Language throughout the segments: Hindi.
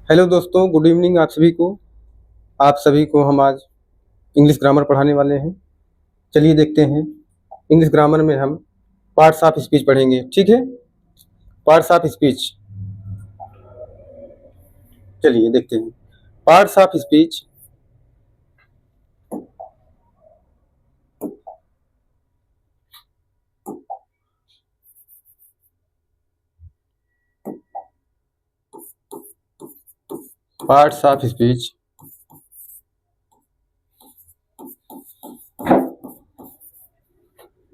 हेलो दोस्तों, गुड इवनिंग आप सभी को हम आज इंग्लिश ग्रामर पढ़ाने वाले हैं। चलिए देखते हैं। इंग्लिश ग्रामर में हम पार्ट्स ऑफ स्पीच पढ़ेंगे, ठीक है। पार्ट्स ऑफ स्पीच, चलिए देखते हैं। Parts of speech. Parts of speech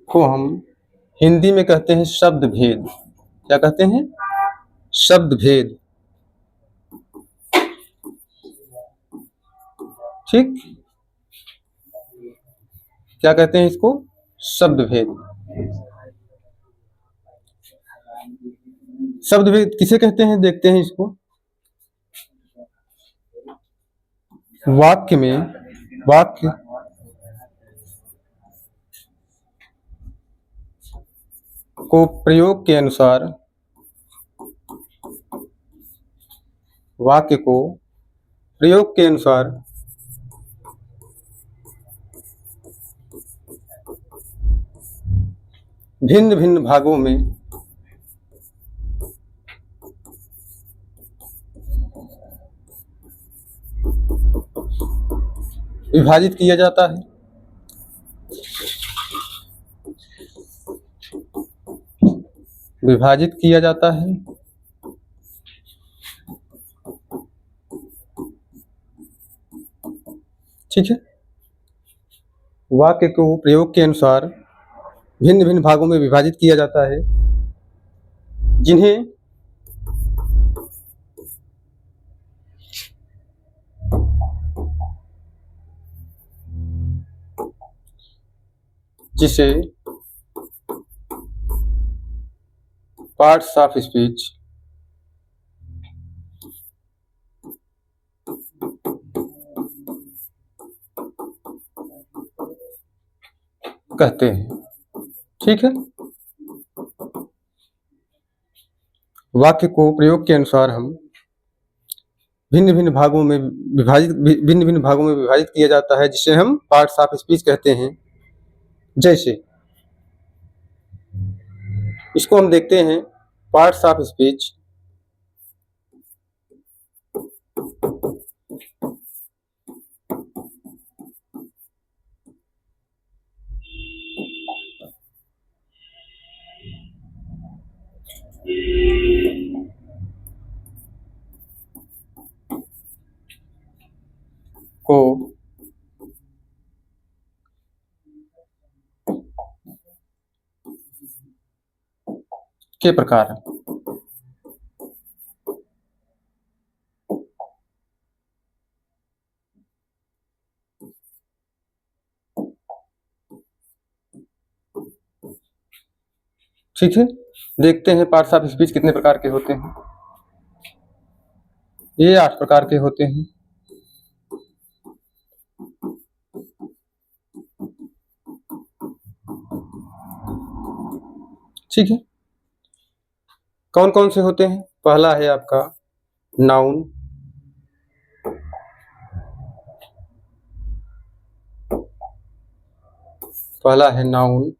को हम हिंदी में कहते हैं शब्द भेद। क्या कहते हैं? शब्द भेद, ठीक। क्या कहते हैं इसको? शब्द भेद। शब्द भेद किसे कहते हैं, देखते हैं इसको। वाक्य को प्रयोग के अनुसार, वाक्य को प्रयोग के अनुसार भिन्न भिन्न भागों में विभाजित किया जाता है। विभाजित किया जाता है। ठीक है। वाक्य को प्रयोग के अनुसार भिन्न भिन्न भागों में विभाजित किया जाता है, जिसे पार्ट्स ऑफ स्पीच कहते हैं। ठीक है। वाक्य को प्रयोग के अनुसार हम भिन्न भिन्न भागों में विभाजित किया जाता है, जिसे हम पार्ट्स ऑफ स्पीच कहते हैं। जैसे इसको हम देखते हैं। पार्ट्स ऑफ स्पीच को के प्रकार हैं। ठीक है। देखते हैं पार्ट्स ऑफ स्पीच कितने प्रकार के होते हैं। ये 8 प्रकार के होते हैं। ठीक है। कौन कौन से होते हैं? पहला है आपका नाउन, पहला है नाउन,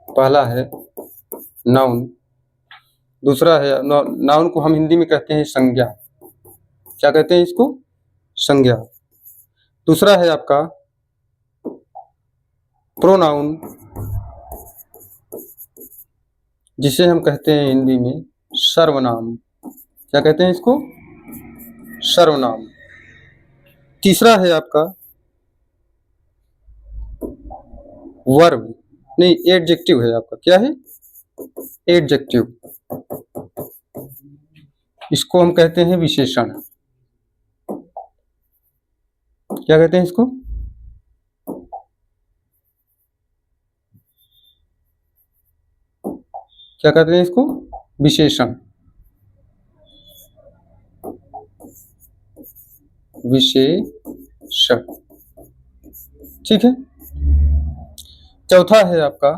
पहला है नाउन। दूसरा है नाउन को हम हिंदी में कहते हैं संज्ञा। क्या कहते हैं इसको? संज्ञा। दूसरा है आपका प्रोनाउन, जिसे हम कहते हैं हिंदी में सर्वनाम। क्या कहते हैं इसको? सर्वनाम। तीसरा है आपका वर्ब, नहीं एडजेक्टिव है आपका। क्या है? एडजेक्टिव। इसको हम कहते हैं विशेषण। क्या कहते हैं इसको? क्या कहते हैं इसको? विशेषण। विशेषण। ठीक है। चौथा है आपका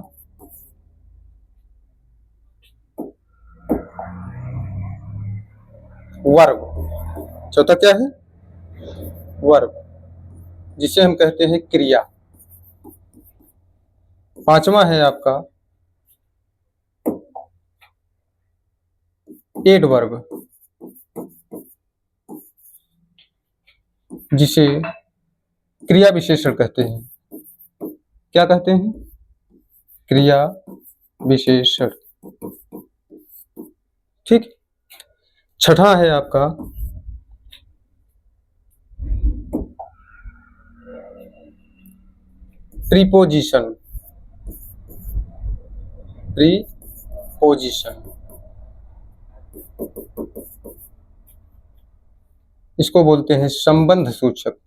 वर्ब। चौथा क्या है? वर्ब, जिसे हम कहते हैं क्रिया। पांचवा है आपका एडवर्ब, जिसे क्रिया विशेषण कहते हैं। क्या कहते हैं? क्रिया विशेषण। ठीक। छठा है आपका प्रीपोजिशन। प्रीपोजिशन, इसको बोलते हैं संबंध सूचक।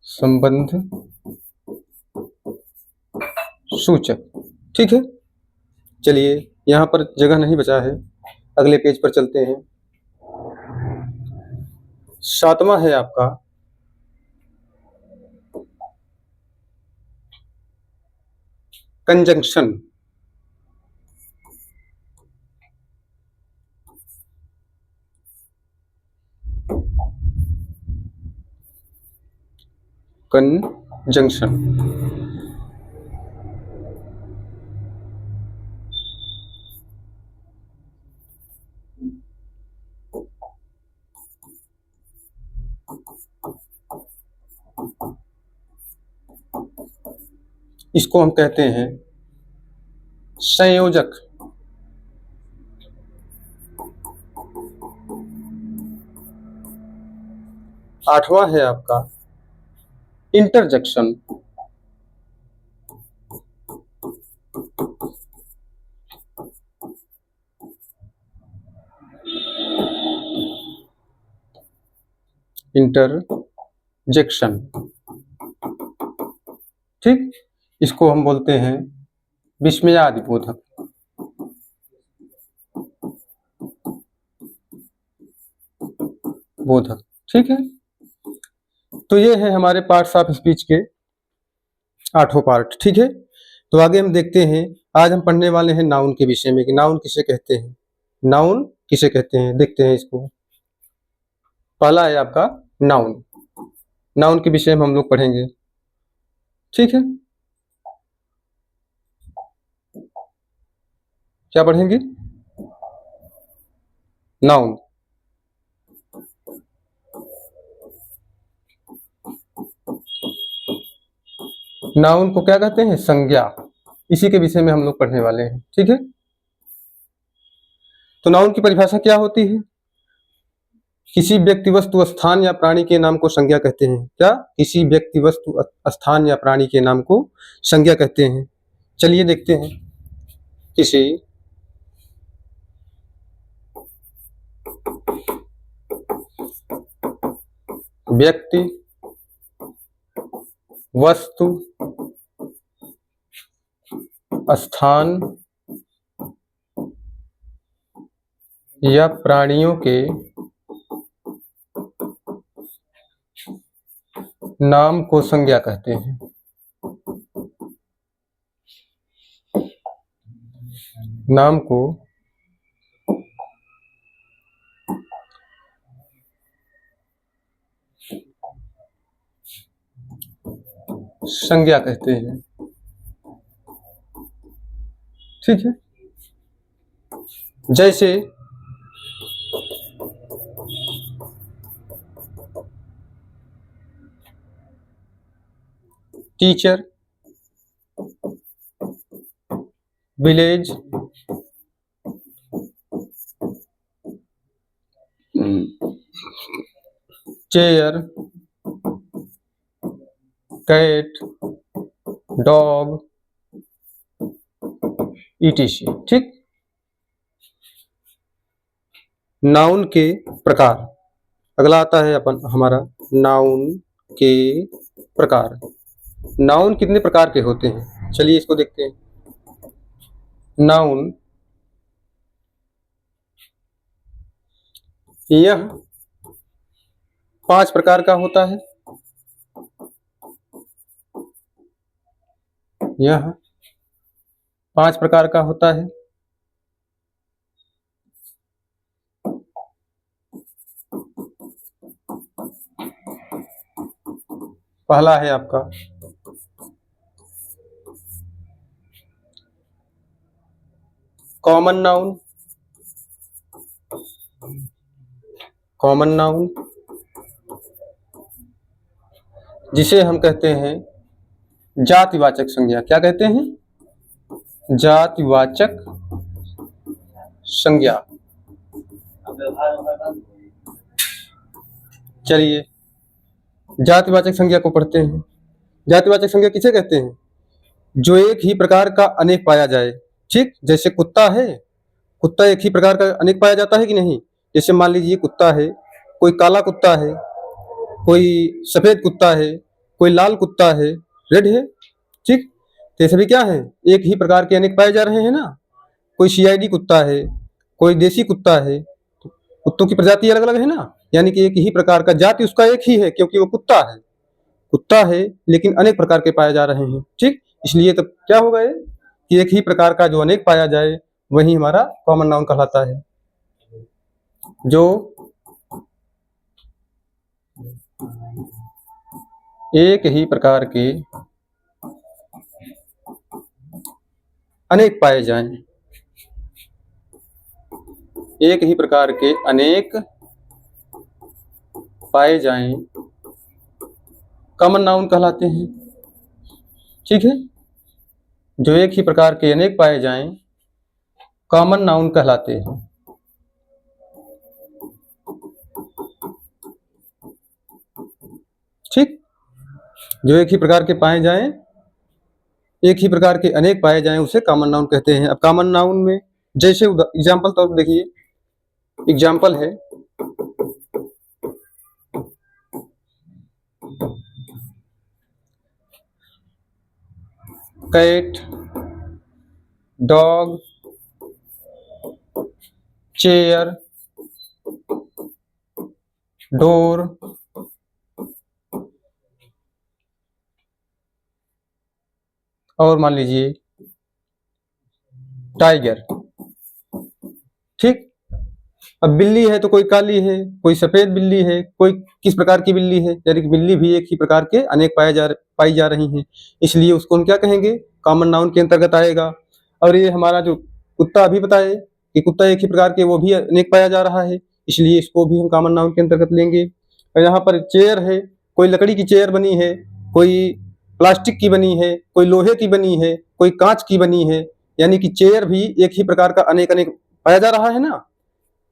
संबंध सूचक। ठीक है। चलिए, यहां पर जगह नहीं बचा है, अगले पेज पर चलते हैं। सातवां है आपका कंजंक्शन। कंजंक्शन, इसको हम कहते हैं संयोजक। आठवां है आपका इंटरजेक्शन। इंटरजेक्शन। ठीक। इसको हम बोलते हैं विस्मयादि बोधक। बोधक। ठीक है। तो ये है हमारे पार्ट्स ऑफ स्पीच के 8 पार्ट। ठीक है। तो आगे हम देखते हैं, आज हम पढ़ने वाले हैं नाउन के विषय में कि नाउन किसे कहते हैं। नाउन किसे कहते हैं, देखते हैं इसको। पहला है आपका नाउन। नाउन के विषय में हम लोग पढ़ेंगे। ठीक है। क्या पढ़ेंगे? नाउन। नाउन को क्या कहते हैं? संज्ञा। इसी के विषय में हम लोग पढ़ने वाले हैं। ठीक है। तो नाउन की परिभाषा क्या होती है? किसी व्यक्ति, वस्तु, स्थान या प्राणी के नाम को संज्ञा कहते हैं। क्या? किसी व्यक्ति, वस्तु, स्थान या प्राणी के नाम को संज्ञा कहते हैं। चलिए देखते हैं। किसी व्यक्ति, वस्तु, स्थान या प्राणियों के नाम को संज्ञा कहते हैं। नाम को संज्ञा कहते हैं। ठीक है। जैसे teacher, village, chair, cat, dog, ETC. ठीक। नाउन के प्रकार। अगला आता है अपन हमारा नाउन के प्रकार। नाउन कितने प्रकार के होते हैं, चलिए इसको देखते हैं। नाउन, यह 5 प्रकार का होता है। यह 5 प्रकार का होता है। पहला है आपका कॉमन नाउन। कॉमन नाउन जिसे हम कहते हैं जातिवाचक संज्ञा। क्या कहते हैं? जातिवाचक संज्ञा। चलिए जातिवाचक संज्ञा को पढ़ते हैं। जातिवाचक संज्ञा किसे कहते हैं? जो एक ही प्रकार का अनेक पाया जाए। ठीक, जैसे कुत्ता है, कुत्ता एक ही प्रकार का अनेक पाया जाता है कि नहीं? जैसे मान लीजिए कुत्ता है, कोई काला कुत्ता है, कोई सफेद कुत्ता है, कोई लाल कुत्ता है, रेड है। ठीक, तो ये सभी क्या है? एक ही प्रकार के अनेक पाए जा रहे हैं ना। कोई सीआईडी कुत्ता है, कोई देसी कुत्ता है, तो कुत्तों की प्रजाति अलग अलग है ना, यानी कि एक ही प्रकार का जाति उसका एक ही है, क्योंकि वो कुत्ता है। कुत्ता है लेकिन अनेक प्रकार के पाए जा रहे हैं। ठीक, इसलिए तब क्या होगा ये कि एक ही प्रकार का जो अनेक पाया जाए वही हमारा कॉमन नाउन कहलाता है। जो एक ही प्रकार के अनेक पाए जाएं, एक ही प्रकार के अनेक पाए जाएं, कॉमन नाउन कहलाते हैं। ठीक है, जो एक ही प्रकार के अनेक पाए जाएं कॉमन नाउन कहलाते हैं। ठीक, जो एक ही प्रकार के पाए जाएं, एक ही प्रकार के अनेक पाए जाएं उसे कॉमन नाउन कहते हैं। अब कॉमन नाउन में जैसे एग्जाम्पल तौर पर देखिए, एग्जाम्पल है कैट, डॉग, चेयर, डोर, और मान लीजिए टाइगर। ठीक, अब बिल्ली है तो कोई काली है, कोई सफेद बिल्ली है, कोई किस प्रकार की बिल्ली है, यानी कि बिल्ली भी एक ही प्रकार के अनेक पाई जा रही हैं, इसलिए उसको हम क्या कहेंगे? कॉमन नाउन के अंतर्गत आएगा। और ये हमारा जो कुत्ता अभी बताए कि कुत्ता एक ही प्रकार के वो भी अनेक पाया जा रहा है, इसलिए इसको भी हम कॉमन नाउन के अंतर्गत लेंगे। और यहाँ पर चेयर है, कोई लकड़ी की चेयर बनी है, कोई प्लास्टिक की बनी है, कोई लोहे की बनी है, कोई कांच की बनी है, यानी कि चेयर भी एक ही प्रकार का अनेक अनेक पाया जा रहा है ना।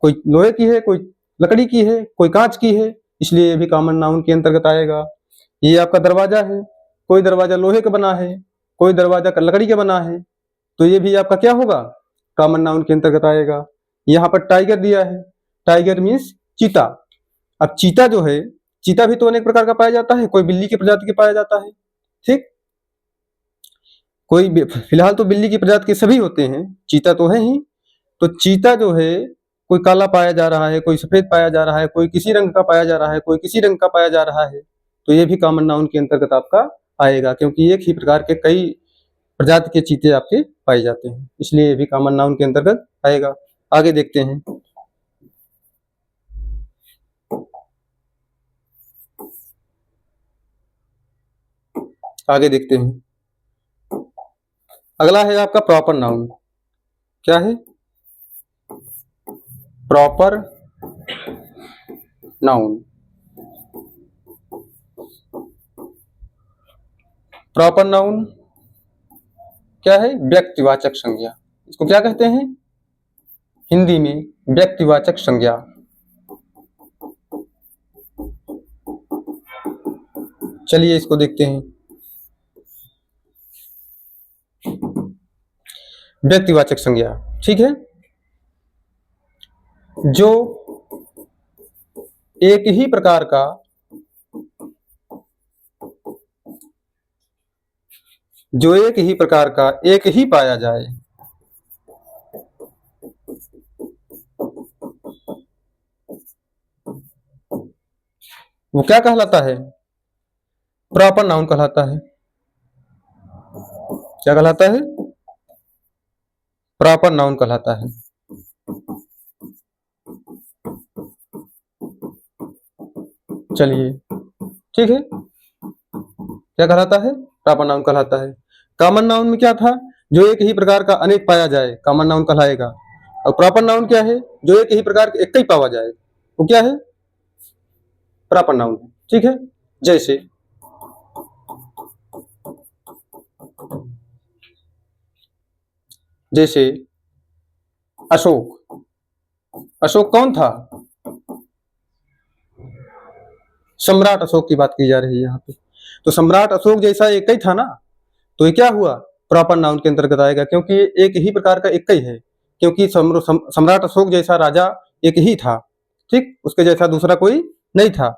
कोई लोहे की है, कोई लकड़ी की है, कोई कांच की है, इसलिए ये भी कॉमन नाउन के अंतर्गत आएगा। ये आपका दरवाजा है, कोई दरवाजा लोहे का बना है, कोई दरवाजा लकड़ी का बना है, तो ये भी आपका क्या होगा? कॉमन नाउन के अंतर्गत आएगा। यहाँ पर टाइगर दिया है, टाइगर मीन्स चीता। अब चीता जो है, चीता भी तो अनेक प्रकार का पाया जाता है, कोई बिल्ली की प्रजाति के पाया जाता है। ठीक, कोई फिलहाल तो बिल्ली की प्रजाति के सभी होते हैं, चीता तो है ही। तो चीता जो है, कोई काला पाया जा रहा है, कोई सफेद पाया जा रहा है, कोई किसी रंग का पाया जा रहा है, कोई किसी रंग का पाया जा रहा है, तो ये भी कॉमन नाउन के अंतर्गत आपका आएगा, क्योंकि एक ही प्रकार के कई प्रजाति के चीते आपके पाए जाते हैं, इसलिए ये भी कॉमन नाउन के अंतर्गत आएगा। आगे देखते हैं। आगे देखते हैं, अगला है आपका प्रॉपर नाउन। क्या है? Proper noun. प्रॉपर नाउन क्या है? व्यक्तिवाचक संज्ञा। इसको क्या कहते हैं हिंदी में? व्यक्तिवाचक संज्ञा। चलिए इसको देखते हैं। व्यक्तिवाचक संज्ञा, ठीक है, जो एक ही प्रकार का एक ही पाया जाए, वो क्या कहलाता है? प्रॉपर नाउन कहलाता है। क्या कहलाता है? प्रॉपर नाउन कहलाता है। चलिए, ठीक है, क्या कहलाता है? प्रॉपर नाउन कहलाता है। कॉमन नाउन में क्या था? जो एक ही प्रकार का अनेक पाया जाए, कॉमन नाउन कहलाएगा। और प्रॉपर नाउन क्या है? जो एक ही प्रकार का एक ही पाया जाए, वो क्या है? Proper noun. ठीक है, जैसे जैसे अशोक। अशोक कौन था? सम्राट अशोक की बात की जा रही है यहाँ पे। तो सम्राट अशोक जैसा एक ही था ना, तो ये क्या हुआ? प्रॉपर नाउन के अंतर्गत आएगा, क्योंकि एक ही प्रकार का एक ही है। क्योंकि सम्राट अशोक जैसा राजा एक ही था, ठीक, उसके जैसा दूसरा कोई नहीं था,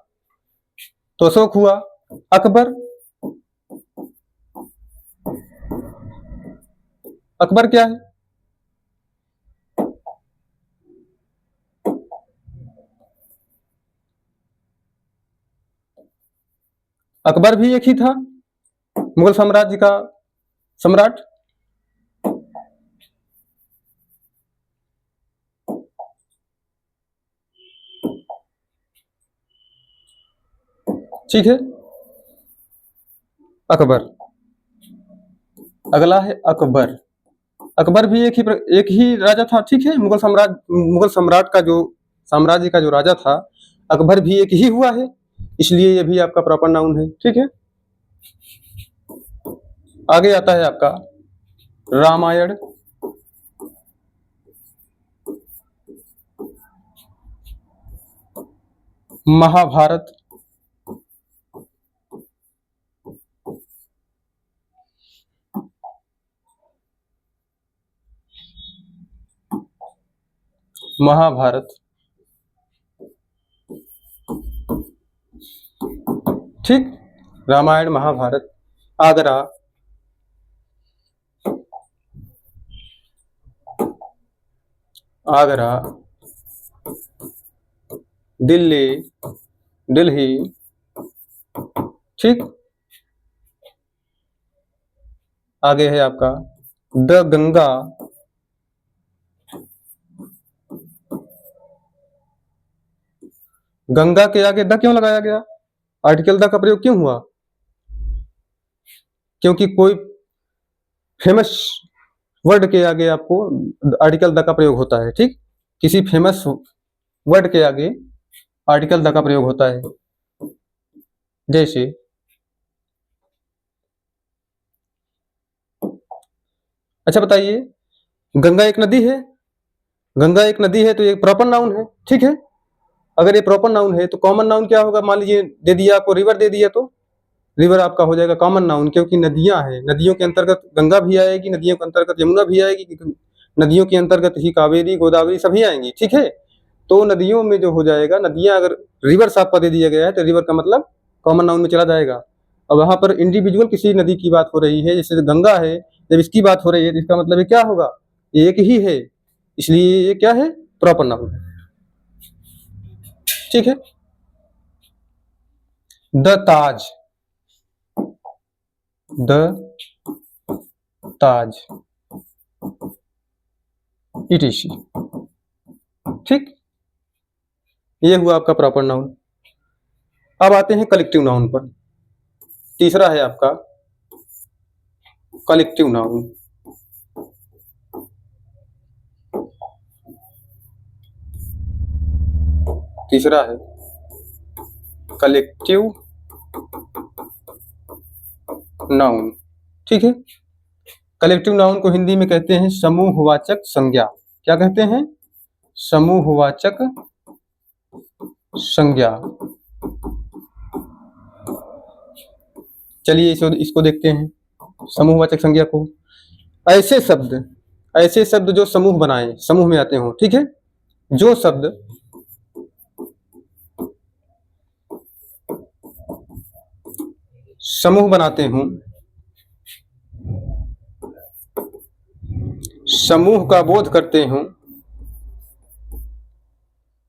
तो अशोक हुआ। अकबर, अकबर क्या है? अकबर भी एक ही था, मुगल साम्राज्य का सम्राट। ठीक है, अकबर। अगला है अकबर। अकबर भी एक ही राजा था, ठीक है, मुगल सम्राट का जो साम्राज्य का जो राजा था, अकबर भी एक ही हुआ है, इसलिए ये भी आपका प्रॉपर नाउन है। ठीक है, आगे आता है आपका रामायण। महाभारत। महाभारत, ठीक, रामायण महाभारत। आगरा, आगरा। दिल्ली, दिल्ली, ठीक। आगे है आपका द गंगा। गंगा के आगे द क्यों लगाया गया? आर्टिकल द का प्रयोग क्यों हुआ? क्योंकि कोई फेमस वर्ड के आगे आपको आर्टिकल द का प्रयोग होता है, ठीक, किसी फेमस वर्ड के आगे आर्टिकल द का प्रयोग होता है। जैसे अच्छा बताइए, गंगा एक नदी है, गंगा एक नदी है तो ये प्रॉपर नाउन है, ठीक है। अगर ये प्रॉपर नाउन है तो कॉमन नाउन क्या होगा? मान लीजिए दे दिया आपको रिवर, दे दिया तो रिवर आपका हो जाएगा कॉमन नाउन, क्योंकि नदियां हैं, नदियों के अंतर्गत गंगा भी आएगी, नदियों के अंतर्गत यमुना भी आएगी, नदियों के अंतर्गत ही कावेरी गोदावरी सभी आएंगी, ठीक है। तो नदियों में जो हो जाएगा, नदियां अगर रिवर आपका दे दिया गया है तो रिवर का मतलब कॉमन नाउन में चला जाएगा। अब वहां पर इंडिविजुअल किसी नदी की बात हो रही है, जैसे गंगा है, जब इसकी बात हो रही है तो इसका मतलब ये क्या होगा? ये एक ही है, इसलिए ये क्या है? प्रॉपर नाउन, ठीक है। The Taj, the Taj, etc, ठीक, ये हुआ आपका प्रॉपर नाउन। अब आते हैं कलेक्टिव नाउन पर। तीसरा है आपका कलेक्टिव नाउन। तीसरा है कलेक्टिव नाउन, ठीक है। कलेक्टिव नाउन को हिंदी में कहते हैं समूहवाचक संज्ञा। क्या कहते हैं? समूहवाचक संज्ञा। चलिए इसको देखते हैं, समूहवाचक संज्ञा को। ऐसे शब्द जो समूह बनाए, समूह में आते हो, ठीक है। जो शब्द समूह बनाते हूं, समूह का बोध करते हूं,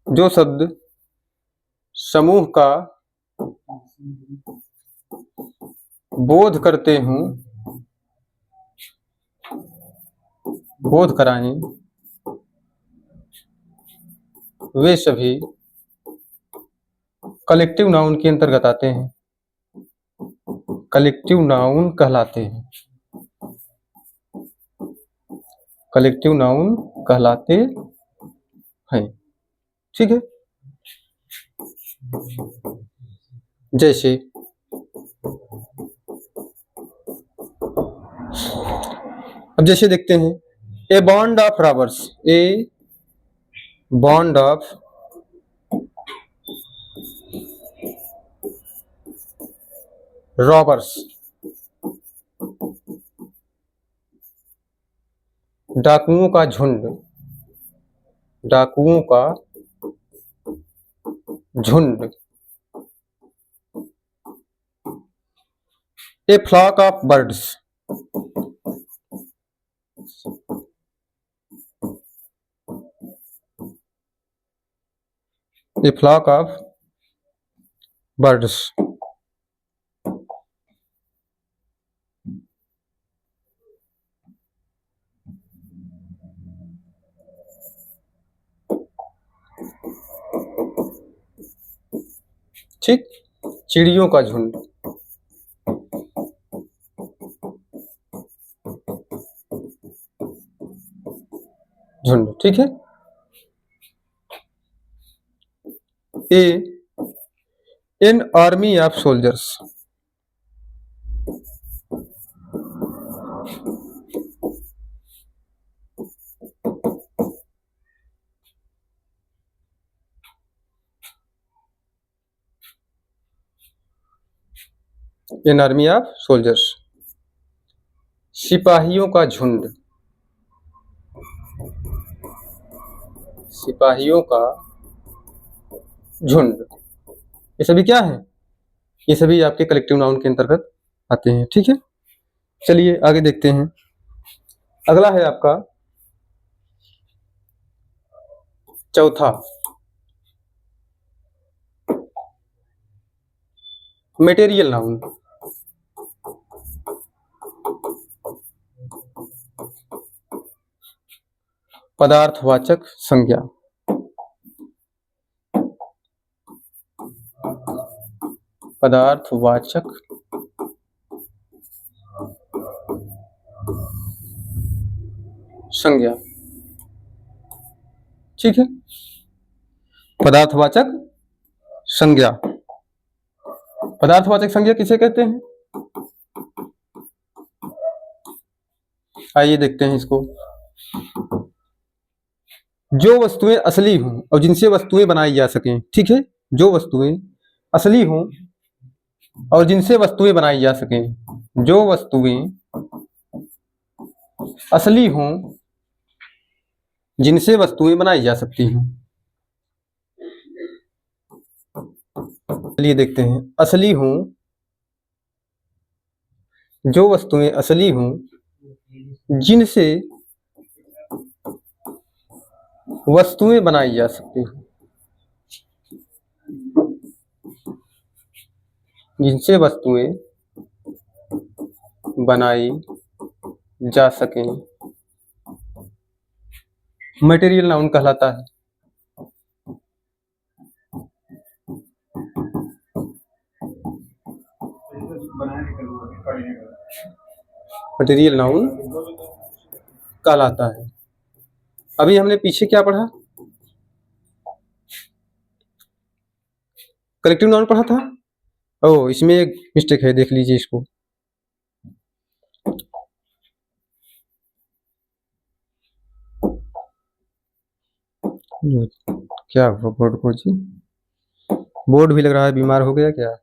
जो शब्द समूह का बोध करते हूँ, बोध कराएं वे सभी कलेक्टिव नाउन के अंतर्गत आते हैं, कलेक्टिव नाउन कहलाते हैं, कलेक्टिव नाउन कहलाते हैं। ठीक है। जैसे अब जैसे देखते हैं, a band of robbers, a band of robbers, डाकुओं का झुंड, डाकुओं का झुंड। A flock of birds, a flock of birds. ठीक, चिड़ियों का झुंड। झुंड, ठीक है। A an army of soldiers, an army of soldiers, सिपाहियों का झुंड, सिपाहियों का झुंड। ये सभी क्या है? ये सभी आपके कलेक्टिव नाउन के अंतर्गत आते हैं। ठीक है, चलिए आगे देखते हैं। अगला है आपका चौथा, मटेरियल नाउन। पदार्थवाचक संज्ञा, पदार्थवाचक संज्ञा। ठीक है, पदार्थवाचक संज्ञा। पदार्थवाचक संज्ञा किसे कहते हैं? आइए देखते हैं इसको। जो वस्तुएं असली हों और जिनसे वस्तुएं बनाई जा सकें। ठीक है, जो वस्तुएं असली हों और जिनसे वस्तुएं बनाई जा सकें, जो वस्तुएं असली हों जिनसे वस्तुएं बनाई जा सकती हैं। चलिए देखते हैं, असली हों, जो वस्तुएं असली हों जिनसे वस्तुएं बनाई जा सकती हैं, जिनसे वस्तुएं बनाई जा सकें, मटेरियल नाउन कहलाता है। मटेरियल नाउन कहलाता है। अभी हमने पीछे क्या पढ़ा? कलेक्टिव नाउन पढ़ा था। ओह, इसमें एक मिस्टेक है, देख लीजिए इसको। क्या हुआ बोर्ड को जी? बोर्ड भी लग रहा है बीमार हो गया क्या?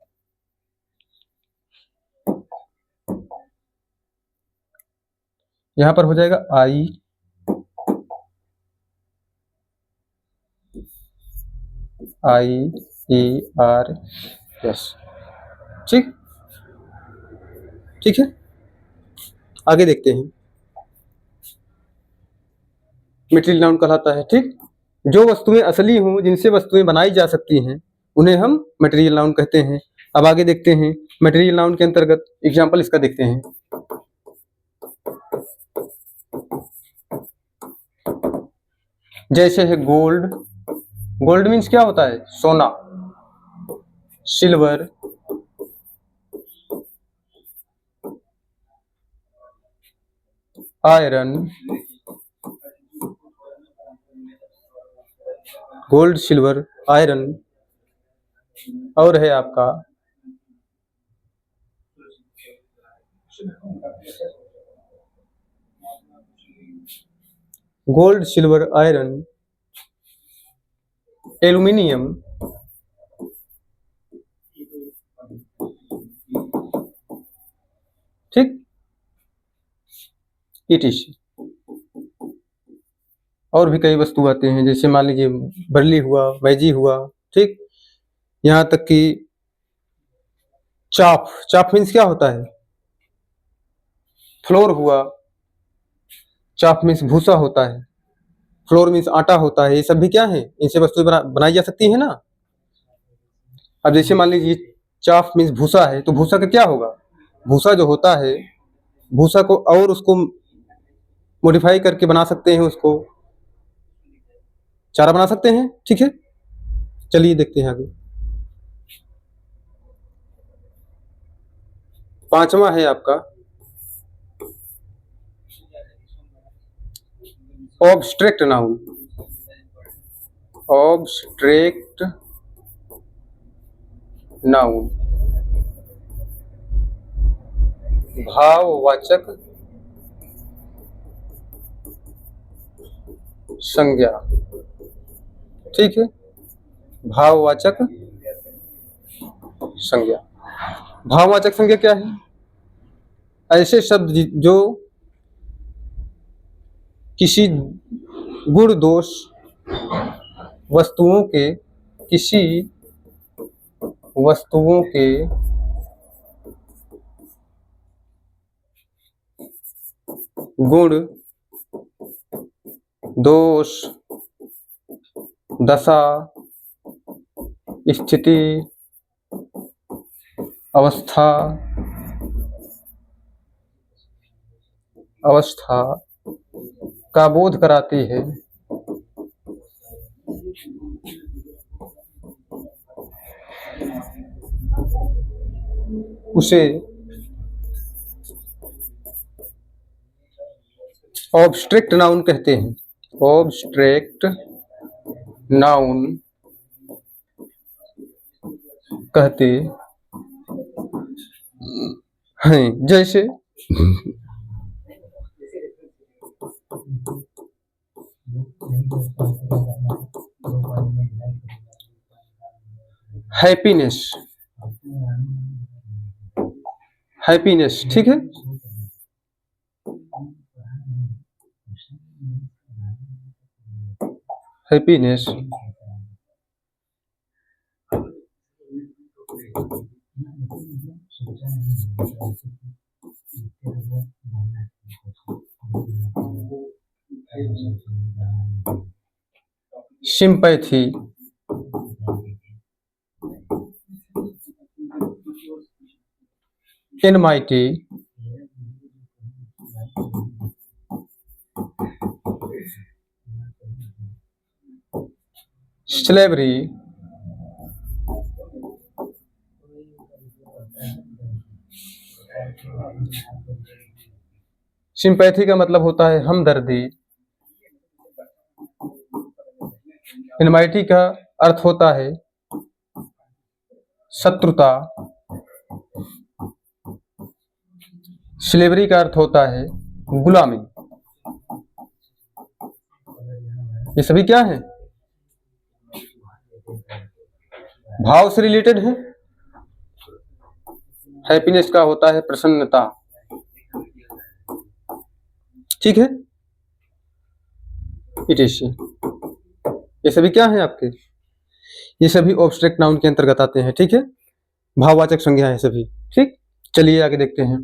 यहाँ पर हो जाएगा IERS। ठीक, ठीक है, आगे देखते हैं। मटेरियल नाउन कहलाता है। ठीक, जो वस्तुएं असली हों जिनसे वस्तुएं बनाई जा सकती हैं उन्हें हम मटेरियल नाउन कहते हैं। अब आगे देखते हैं मटेरियल नाउन के अंतर्गत एग्जाम्पल इसका देखते हैं। जैसे है गोल्ड, गोल्ड मीन्स क्या होता है? सोना। Silver, iron, gold, silver, iron, और है आपका गोल्ड, सिल्वर, आयरन, एल्यूमिनियम, ठीक, ETC। और भी कई वस्तु आते हैं, जैसे मान लीजिए बर्ली हुआ, मैजी हुआ, ठीक, यहाँ तक कि चाफ, चाफ मीन्स क्या होता है? फ्लोर हुआ, चाफ मीन्स भूसा होता है, फ्लोर मीन्स आटा होता है। ये सब भी क्या है? इनसे वस्तु बनाई जा सकती है ना। अब जैसे मान लीजिए चाफ मीन्स भूसा है, तो भूसा का क्या होगा? भूसा जो होता है, भूसा को और उसको मॉडिफाई करके बना सकते हैं, उसको चारा बना सकते हैं, ठीक है। चलिए देखते हैं आगे। पांचवा है आपका ऑब्स्ट्रैक्ट नाउन। ऑब्स्ट्रैक्ट नाउन, भाववाचक संज्ञा, ठीक है, भाववाचक संज्ञा। भाववाचक संज्ञा क्या है? ऐसे शब्द जो किसी गुण दोष वस्तुओं के, किसी वस्तुओं के गुण दोष, दशा, स्थिति, अवस्था का बोध कराती है, उसे ऑब्स्ट्रैक्ट नाउन कहते हैं। ऑब्स्ट्रैक्ट नाउन कहते हैं। जैसे हैप्पीनेस, हैप्पीनेस, ठीक है। हैप्पीनेस, सिंपैथी, एनमाइटी, स्लेवरी, सिंपैथी का मतलब होता है हमदर्दी। एनमाइटी का अर्थ होता है शत्रुता। स्लेवरी का अर्थ होता है गुलामी। ये सभी क्या है? भाव से रिलेटेड है। हैप्पीनेस का होता है प्रसन्नता, ठीक है। इटेशी, ये सभी क्या है आपके? ये सभी ऑब्स्ट्रैक्ट नाउन के अंतर्गत आते हैं, ठीक है। भाववाचक संज्ञा है सभी, ठीक। चलिए आगे देखते हैं।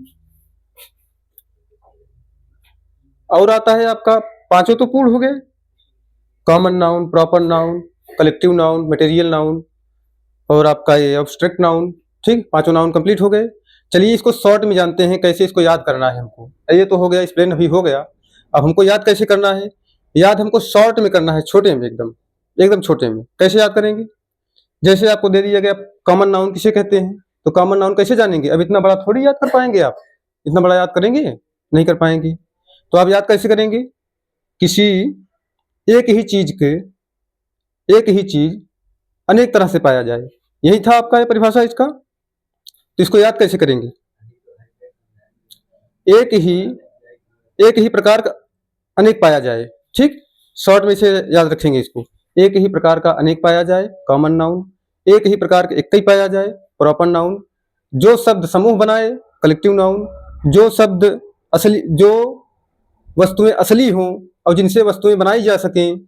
और आता है आपका, पांचों तो पूर्ण हो गए, common noun, proper noun, collective noun, material noun, और आपका ये एब्स्ट्रैक्ट नाउन। ठीक, पांचों नाउन कंप्लीट हो गए। चलिए इसको शॉर्ट में जानते हैं कैसे इसको याद करना है हमको। ये तो हो गया, एक्सप्लेन अभी हो गया। अब हमको याद कैसे करना है? याद हमको शॉर्ट में करना है, छोटे में, एकदम एकदम छोटे में। कैसे याद करेंगे? जैसे आपको दे दिया गया कॉमन नाउन किसे कहते हैं, तो कॉमन नाउन कैसे जानेंगे? अब इतना बड़ा थोड़ी याद कर पाएंगे आप। इतना बड़ा याद करेंगे? नहीं कर पाएंगे। तो आप याद कैसे करेंगे? किसी एक ही चीज के, एक ही चीज अनेक तरह से पाया जाए, यही था आपका ये परिभाषा इसका। तो इसको याद कैसे करेंगे? एक ही, एक ही प्रकार का अनेक पाया जाए। ठीक, शॉर्ट में से याद रखेंगे इसको। एक ही प्रकार का अनेक पाया जाए, कॉमन नाउन। एक ही प्रकार का एक ही पाया जाए, प्रॉपर नाउन। जो शब्द समूह बनाए, कलेक्टिव नाउन। जो शब्द असली, जो वस्तुएं असली हों और जिनसे वस्तुएं बनाई जा सकें,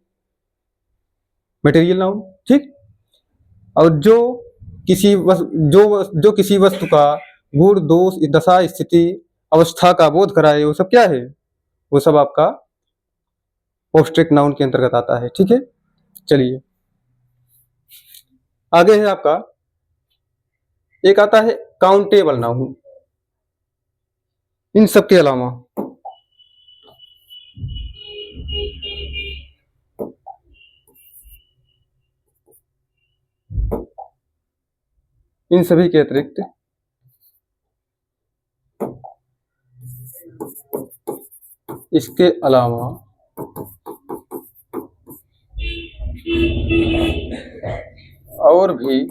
मटेरियल नाउन। ठीक, और जो किसी वस्तु का गुण, दोष, दशा, स्थिति, अवस्था का बोध कराए, वो सब क्या है? वो सब आपका एब्स्ट्रैक्ट नाउन के अंतर्गत आता है। ठीक है, चलिए आगे है आपका, एक आता है काउंटेबल नाउन। इन सब के अलावा इन सभी के अतिरिक्त इसके अलावा और भी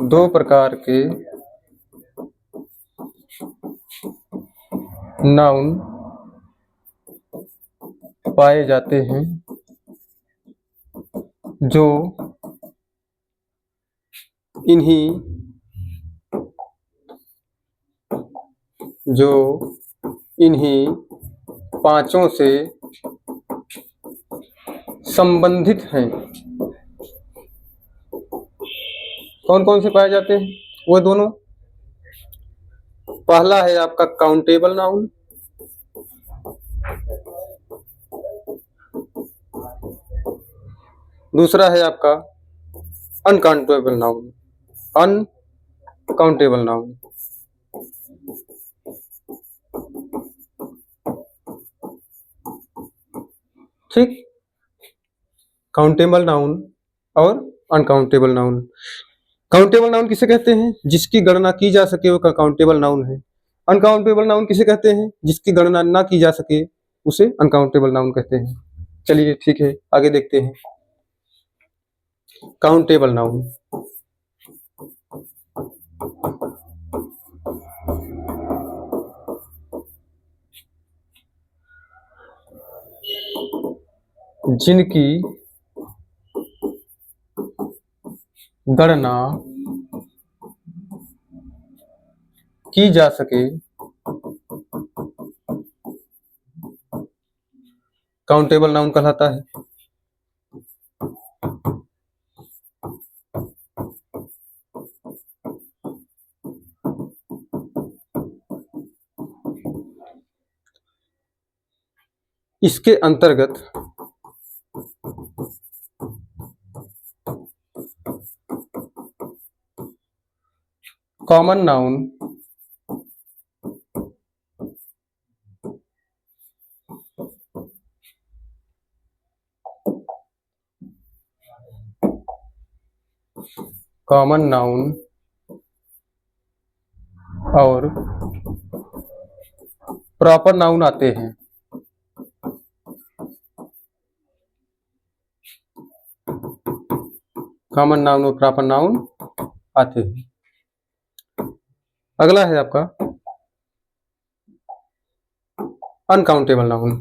दो प्रकार के नाउन पाए जाते हैं जो इन्हीं पांचों से संबंधित हैं। कौन कौन से पाए जाते हैं? वो दोनों, पहला है आपका काउंटेबल नाउन, दूसरा है आपका अनकाउंटेबल नाउन। अनकाउंटेबल नाउन, ठीक, काउंटेबल नाउन और अनकाउंटेबल नाउन। काउंटेबल नाउन किसे कहते हैं? जिसकी गणना की जा सके वो काउंटेबल नाउन है। अनकाउंटेबल नाउन किसे कहते हैं? जिसकी गणना ना की जा सके उसे अनकाउंटेबल नाउन कहते हैं। चलिए ठीक है, आगे देखते हैं। काउंटेबल नाउन, जिनकी गणना की जा सके काउंटेबल नाउन कहलाता है। इसके अंतर्गत कॉमन नाउन, कॉमन नाउन और प्रॉपर नाउन आते हैं। कॉमन नाउन और प्रॉपर नाउन आते हैं। अगला है आपका अनकाउंटेबल नाउन।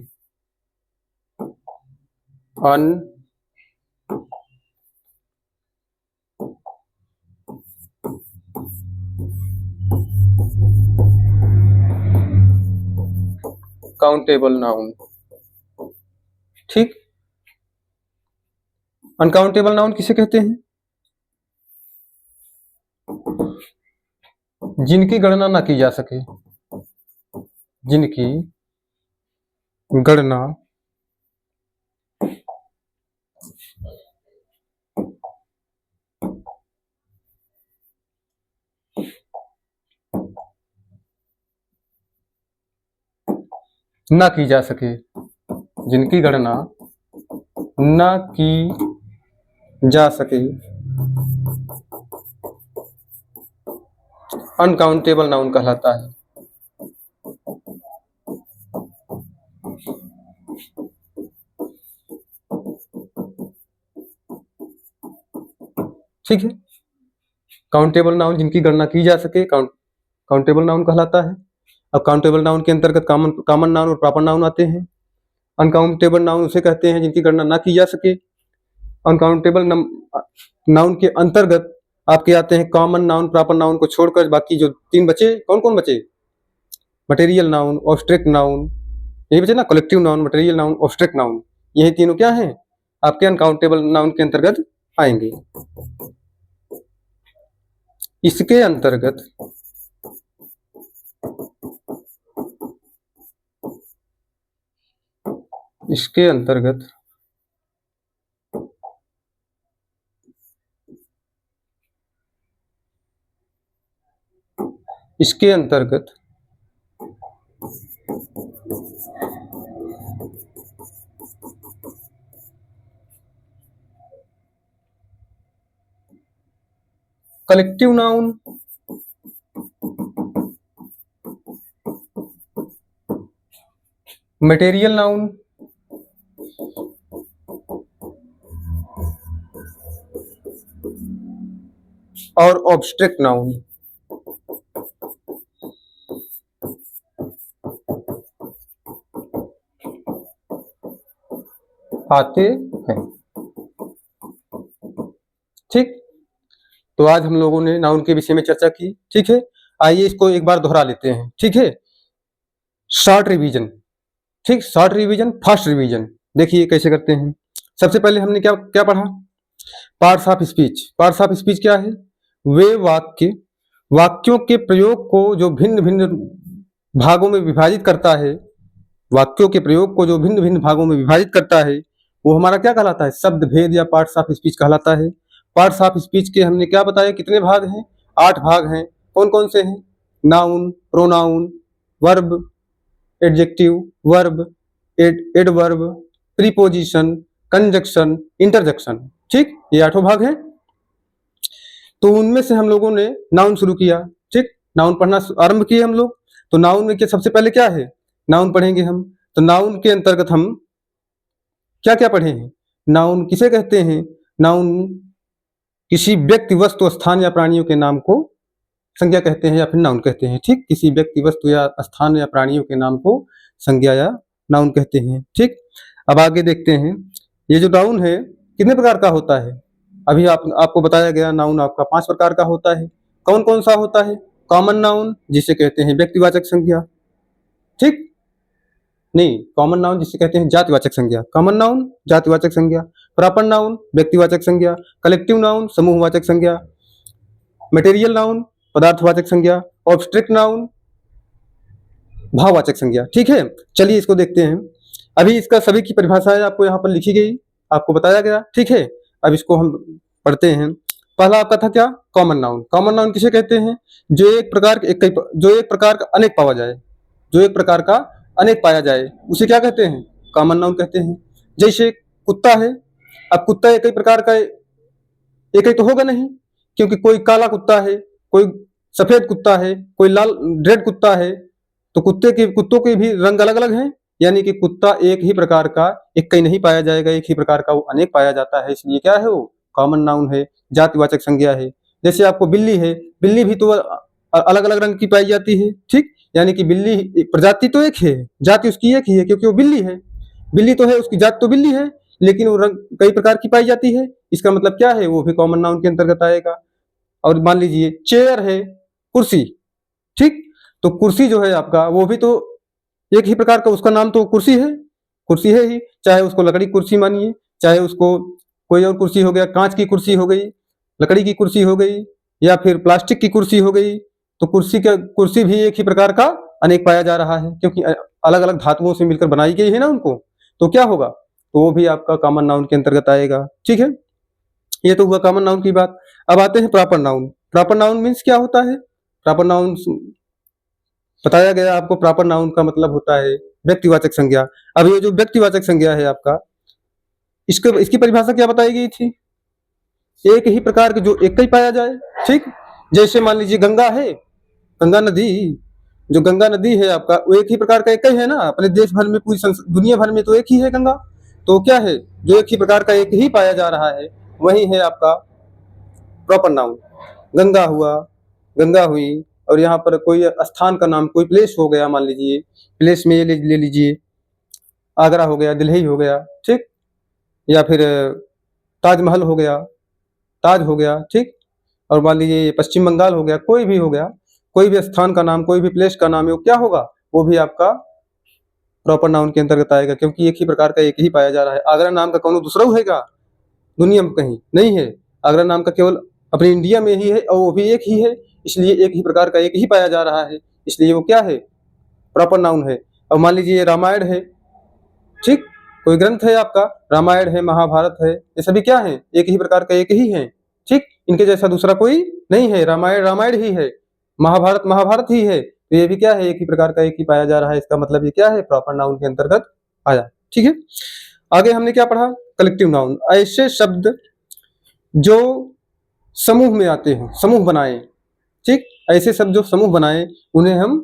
काउंटेबल नाउन, ठीक, अनकाउंटेबल नाउन किसे कहते हैं? जिनकी गणना ना की जा सके, जिनकी गणना ना की जा सके, जिनकी गणना ना की जा सके, अनकाउंटेबल नाउन कहलाता है। ठीक है, काउंटेबल नाउन जिनकी गणना की जा सके काउंटेबल नाउन कहलाता है। अब काउंटेबल नाउन के अंतर्गत कॉमन नाउन और प्रॉपर नाउन आते हैं। अनकाउंटेबल नाउन उसे कहते हैं जिनकी गणना ना की जा सके। अनकाउंटेबल नाउन के अंतर्गत आपके आते हैं कॉमन नाउन, प्रॉपर नाउन को छोड़कर बाकी जो 3 बचे, कौन कौन बचे? मटेरियल नाउन, ऑब्स्ट्रैक्ट नाउन, यही बचे ना, collective noun, material noun, obstruct noun, यही तीनों क्या हैं? आपके अनकाउंटेबल नाउन के अंतर्गत आएंगे। इसके अंतर्गत इसके अंतर्गत इसके अंतर्गत कलेक्टिव नाउन, मटेरियल नाउन और ऑब्स्ट्रैक्ट नाउन आते हैं। ठीक, तो आज हम लोगों ने नाउन के विषय में चर्चा की। ठीक है, आइए इसको एक बार दोहरा लेते हैं। ठीक है, शॉर्ट रिवीजन। ठीक, शॉर्ट रिवीजन, फास्ट रिवीजन। देखिए कैसे करते हैं। सबसे पहले हमने क्या क्या पढ़ा? Parts of speech. Parts of speech क्या है? वे वाक्यों के प्रयोग को जो भिन्न भिन्न भागों में विभाजित करता है, वाक्यों के प्रयोग को जो भिन्न भिन्न भागों में विभाजित करता है, वो हमारा क्या कहलाता है? शब्द भेद या पार्ट्स ऑफ स्पीच कहलाता है। पार्ट्स ऑफ स्पीच के हमने क्या बताया, कितने भाग हैं? 8 भाग हैं। कौन कौन से हैं? Noun, pronoun, verb, adjective, verb, adverb, preposition, conjunction, interjection. ठीक, ये 8 भाग हैं। तो उनमें से हम लोगों ने नाउन शुरू किया। ठीक, नाउन पढ़ना आरंभ किए हम लोग। तो नाउन में सबसे पहले क्या है? नाउन पढ़ेंगे हम। तो नाउन के अंतर्गत हम क्या क्या पढ़े हैं? नाउन किसे कहते हैं? नाउन किसी व्यक्ति, वस्तु, स्थान या प्राणियों के नाम को संज्ञा कहते हैं या फिर नाउन कहते हैं। ठीक, किसी व्यक्ति, वस्तु या स्थान या प्राणियों के नाम को संज्ञा या नाउन कहते हैं। ठीक, अब आगे देखते हैं। ये जो नाउन है कितने प्रकार का होता है? अभी आपको बताया गया नाउन आपका 5 प्रकार का होता है। कौन कौन सा होता है? कॉमन नाउन जिसे कहते हैं व्यक्तिवाचक संज्ञा। ठीक, नहीं, कॉमन नाउन जिसे कहते हैं जातिवाचक संज्ञा। कॉमन नाउन जातिवाचक संज्ञा, प्रॉपर नाउन व्यक्तिवाचक संज्ञा, कलेक्टिव नाउन समूहवाचक संज्ञा, मटेरियल नाउन पदार्थवाचक संज्ञा, ऑब्स्ट्रैक्ट नाउन भाववाचक संज्ञा। ठीक है, चलिए इसको देखते हैं। अभी इसका सभी की परिभाषाएं आपको यहाँ पर लिखी गई, आपको बताया गया। ठीक है, अब इसको हम पढ़ते हैं। पहला आपका था क्या? Common noun. कॉमन नाउन किसे कहते हैं? जो एक प्रकार का अनेक पाया जाए, जो एक प्रकार का अनेक पाया जाए, उसे क्या कहते हैं? कॉमन नाउन कहते हैं। जैसे कुत्ता है, अब कुत्ता एक ही प्रकार का, एक ही तो होगा नहीं, क्योंकि कोई काला कुत्ता है, कोई सफेद कुत्ता है, कोई लाल रेड कुत्ता है, तो कुत्तों के भी रंग अलग अलग हैं। यानी कि कुत्ता एक ही प्रकार का एक कहीं नहीं पाया जाएगा, एक ही प्रकार का वो अनेक पाया जाता है, इसलिए क्या है? वो कॉमन नाउन है, जातिवाचक संज्ञा है। जैसे आपको बिल्ली है, बिल्ली भी तो अलग अलग रंग की पाई जाती है। ठीक, यानी कि बिल्ली प्रजाति तो एक है, जाति उसकी एक ही है, क्योंकि वो बिल्ली है। बिल्ली तो है, उसकी जात तो बिल्ली है, लेकिन वो रंग कई प्रकार की पाई जाती है। इसका मतलब क्या है? वो भी कॉमन नाउन के अंतर्गत आएगा। और मान लीजिए चेयर है, कुर्सी। ठीक, तो कुर्सी जो है आपका, वो भी तो एक ही प्रकार का, उसका नाम तो कुर्सी है, कुर्सी है ही। चाहे उसको लकड़ी कुर्सी मानिए, चाहे उसको कोई और कुर्सी हो गया, कांच की कुर्सी हो गई, लकड़ी की कुर्सी हो गई, या फिर प्लास्टिक की कुर्सी हो गई, तो कुर्सी भी एक ही प्रकार का अनेक पाया जा रहा है, क्योंकि अलग अलग धातुओं से मिलकर बनाई गई है ना उनको। तो क्या होगा? तो वो भी आपका कॉमन नाउन के अंतर्गत आएगा। ठीक है, ये तो हुआ कॉमन नाउन की बात। अब आते हैं proper noun. Proper noun means क्या होता है? प्रॉपर नाउन बताया गया आपको। प्रॉपर नाउन का मतलब होता है व्यक्तिवाचक संज्ञा। अब ये जो व्यक्तिवाचक संज्ञा है आपका, इसकी परिभाषा क्या बताई गई थी? एक ही प्रकार के जो एक ही पाया जाए, ठीक। जैसे मान लीजिए गंगा है, गंगा नदी, जो गंगा नदी है आपका, वो एक ही प्रकार का एक ही है ना, अपने देश भर में, पूरी दुनिया भर में तो एक ही है गंगा। तो क्या है, जो एक ही प्रकार का एक ही पाया जा रहा है, वही है आपका प्रॉपर नाउन। गंगा हुआ, गंगा हुई, और यहाँ पर कोई स्थान का नाम, कोई प्लेस हो गया, मान लीजिए प्लेस में ये ले लीजिए, आगरा हो गया, दिल्ली हो गया, ठीक, या फिर ताजमहल हो गया, ताज हो गया, ठीक। और मान लीजिए पश्चिम बंगाल हो गया, कोई भी हो गया, कोई भी स्थान का नाम, कोई भी प्लेस का नाम है, वो क्या होगा, वो भी आपका प्रॉपर नाउन के अंतर्गत आएगा, क्योंकि एक ही प्रकार का एक ही पाया जा रहा है। आगरा नाम का कौन दूसरा होगा दुनिया में, कहीं नहीं है। आगरा नाम का केवल अपने इंडिया में ही है, और वो भी एक ही है, इसलिए एक ही प्रकार का एक ही पाया जा रहा है, इसलिए वो क्या है, प्रॉपर नाउन है। अब मान लीजिए रामायण है, ठीक, कोई ग्रंथ है आपका, रामायण है, महाभारत है, ये सभी क्या है, एक ही प्रकार का एक ही है, ठीक, इनके जैसा दूसरा कोई नहीं है। रामायण रामायण ही है, महाभारत महाभारत ही है, तो ये भी क्या है, एक ही प्रकार का एक ही पाया जा रहा है। इसका मतलब ये क्या है, प्रॉपर नाउन के अंतर्गत आया, ठीक है। आगे हमने क्या पढ़ा, कलेक्टिव नाउन, ऐसे शब्द जो समूह में आते हैं, समूह बनाए, ठीक, ऐसे शब्द जो समूह बनाए, उन्हें हम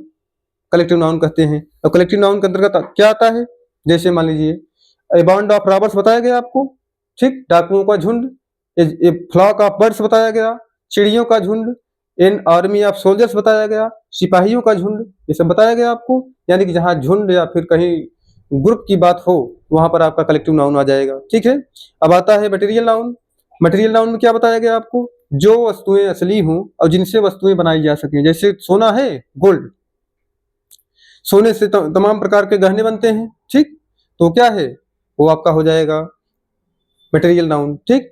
कलेक्टिव नाउन कहते हैं। और कलेक्टिव नाउन के अंतर्गत क्या आता है, जैसे मान लीजिए ए बॉन्ड ऑफ रॉबर्स बताया गया आपको, ठीक, डाकुओं का झुंड, ए फ्लॉक ऑफ बर्ड्स बताया गया, चिड़ियों का झुंड, एन आर्मी ऑफ सोल्जर्स बताया गया, सिपाहियों का झुंड, ये सब बताया गया आपको। यानी कि जहां झुंड या फिर कहीं ग्रुप की बात हो, वहां पर आपका कलेक्टिव नाउन आ जाएगा, ठीक है। अब आता है मटेरियल नाउन। मटेरियल नाउन में क्या बताया गया आपको, जो वस्तुएं असली हों और जिनसे वस्तुएं बनाई जा सकें। जैसे सोना है, गोल्ड, सोने से तमाम प्रकार के गहने बनते हैं, ठीक, तो क्या है, वो आपका हो जाएगा मटेरियल नाउन, ठीक।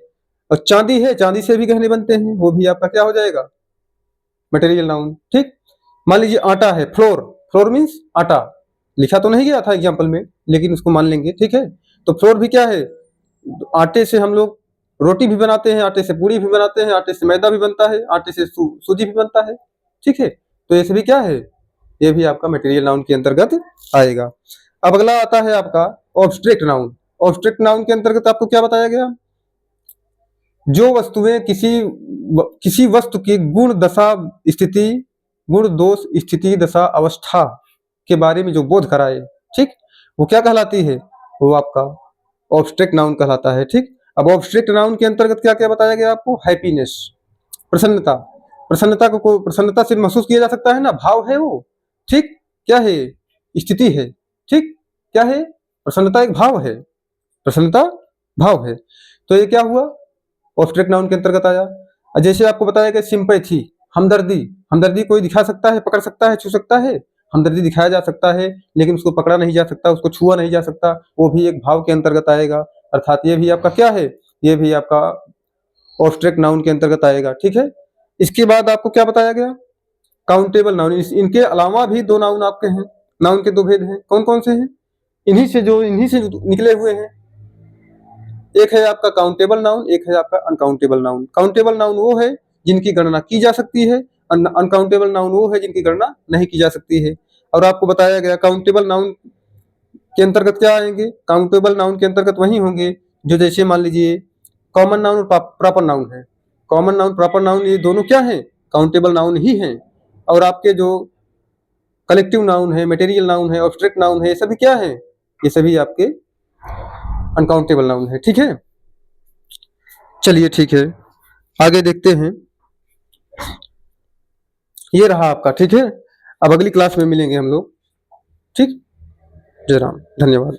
और चांदी है, चांदी से भी गहने बनते हैं, वो भी आपका क्या हो जाएगा, मटेरियल नाउन, ठीक। मान लीजिए आटा है, फ्लोर, फ्लोर मीन्स आटा, लिखा तो नहीं गया था एग्जाम्पल में, लेकिन उसको मान लेंगे, ठीक है। तो फ्लोर भी क्या है, आटे से हम लोग रोटी भी बनाते हैं, आटे से पूरी भी बनाते हैं, आटे से मैदा भी बनता है, आटे से सूजी भी बनता है, ठीक है। तो ये सभी क्या है, ये भी आपका मटेरियल नाउन के अंतर्गत आएगा। अब अगला आता है आपका ऑब्स्ट्रैक्ट नाउन। ऑब्स्ट्रैक्ट नाउन के अंतर्गत आपको क्या बताया गया, जो वस्तुएं किसी वस्तु की गुण दशा स्थिति, गुण दोष स्थिति दशा अवस्था के बारे में जो बोध कराए, ठीक, वो क्या कहलाती है, वो आपका ऑब्स्ट्रैक्ट नाउन कहलाता है, ठीक। अब ऑब्स्ट्रैक्ट नाउन के अंतर्गत क्या क्या बताया गया आपको, हैप्पीनेस, प्रसन्नता, प्रसन्नता को प्रसन्नता से महसूस किया जा सकता है ना, भाव है वो, ठीक, क्या है, स्थिति है, ठीक, क्या है, प्रसन्नता एक भाव है, प्रसन्नता भाव है। तो ये क्या हुआ, ऑब्स्ट्रैक्ट नाउन के अंतर्गत आया। जैसे आपको बताया गया सिंपैथी, हमदर्दी, हमदर्दी कोई दिखा सकता है, पकड़ सकता है, छू सकता है, हमदर्दी दिखाया जा सकता है, लेकिन उसको पकड़ा नहीं जा सकता, उसको छुआ नहीं जा सकता, वो भी एक भाव के अंतर्गत आएगा। अर्थात ये भी आपका क्या है, ये भी आपका ऑब्स्ट्रैक्ट नाउन के अंतर्गत आएगा, ठीक है। इसके बाद आपको क्या बताया गया, काउंटेबल नाउन। इनके अलावा भी दो नाउन आपके हैं, नाउन के दो भेद हैं, कौन कौन से हैं, इन्हीं से निकले हुए हैं। एक है आपका काउंटेबल नाउन, एक है आपका अनकाउंटेबल नाउन। काउंटेबल नाउन वो है जिनकी गणना की जा सकती है, अनकाउंटेबल नाउन वो है जिनकी गणना नहीं की जा सकती है। और आपको बताया गया काउंटेबल नाउन के अंतर्गत क्या आएंगे, काउंटेबल नाउन के अंतर्गत वही होंगे जो, जैसे मान लीजिए कॉमन नाउन और प्रॉपर नाउन है। कॉमन नाउन, प्रॉपर नाउन, ये दोनों क्या है, काउंटेबल नाउन ही हैं। और आपके जो कलेक्टिव नाउन है, मटेरियल नाउन है, ऑब्स्ट्रैक्ट नाउन है, ये सभी क्या है, ये सभी आपके अनकाउंटेबल नाउन है, ठीक है। चलिए ठीक है, आगे देखते हैं। ये रहा आपका, ठीक है। अब अगली क्लास में मिलेंगे हम लोग, ठीक। जय राम, धन्यवाद।